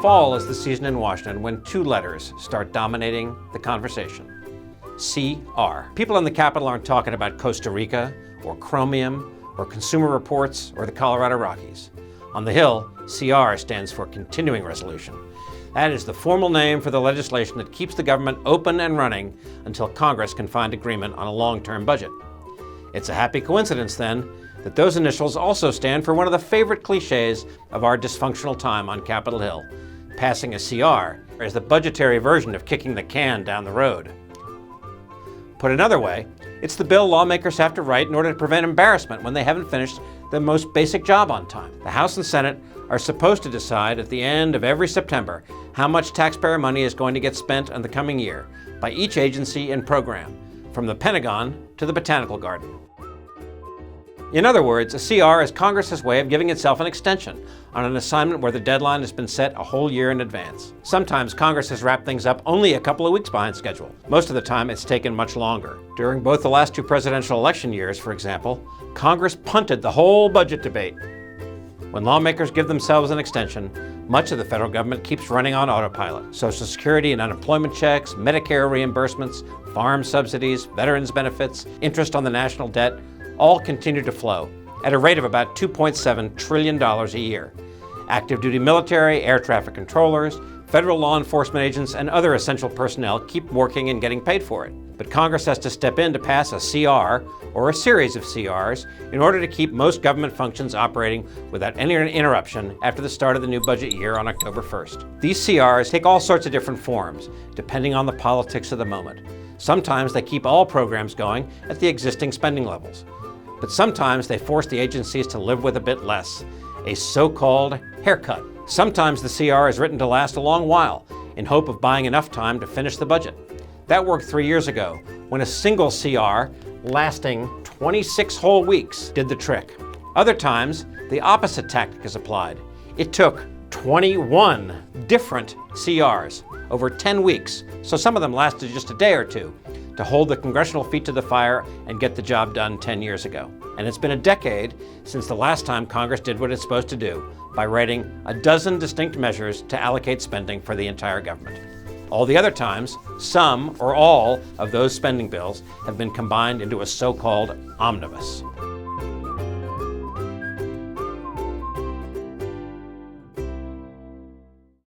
Fall is the season in Washington when two letters start dominating the conversation. CR. People in the Capitol aren't talking about Costa Rica, or Chromium, or Consumer Reports, or the Colorado Rockies. On the Hill, CR stands for Continuing Resolution. That is the formal name for the legislation that keeps the government open and running until Congress can find agreement on a long-term budget. It's a happy coincidence, then, that those initials also stand for one of the favorite cliches of our dysfunctional time on Capitol Hill. Passing a CR is the budgetary version of kicking the can down the road. Put another way, it's the bill lawmakers have to write in order to prevent embarrassment when they haven't finished the most basic job on time. The House and Senate are supposed to decide at the end of every September how much taxpayer money is going to get spent in the coming year by each agency and program, from the Pentagon to the Botanical Garden. In other words, a CR is Congress's way of giving itself an extension on an assignment where the deadline has been set a whole year in advance. Sometimes Congress has wrapped things up only a couple of weeks behind schedule. Most of the time, it's taken much longer. During both the last two presidential election years, for example, Congress punted the whole budget debate. When lawmakers give themselves an extension, much of the federal government keeps running on autopilot. Social Security and unemployment checks, Medicare reimbursements, farm subsidies, veterans benefits, interest on the national debt, all continue to flow at a rate of about $2.7 trillion a year. Active duty military, air traffic controllers, federal law enforcement agents, and other essential personnel keep working and getting paid for it. But Congress has to step in to pass a CR, or a series of CRs, in order to keep most government functions operating without any interruption after the start of the new budget year on October 1st. These CRs take all sorts of different forms, depending on the politics of the moment. Sometimes they keep all programs going at the existing spending levels. But sometimes they force the agencies to live with a bit less, a so-called haircut. Sometimes the CR is written to last a long while, in hope of buying enough time to finish the budget. That worked 3 years ago, when a single CR, lasting 26 whole weeks, did the trick. Other times, the opposite tactic is applied. It took 21 different CRs over 10 weeks, so some of them lasted just a day or two, to hold the congressional feet to the fire and get the job done 10 years ago. And it's been a decade since the last time Congress did what it's supposed to do by writing a dozen distinct measures to allocate spending for the entire government. All the other times, some or all of those spending bills have been combined into a so-called omnibus.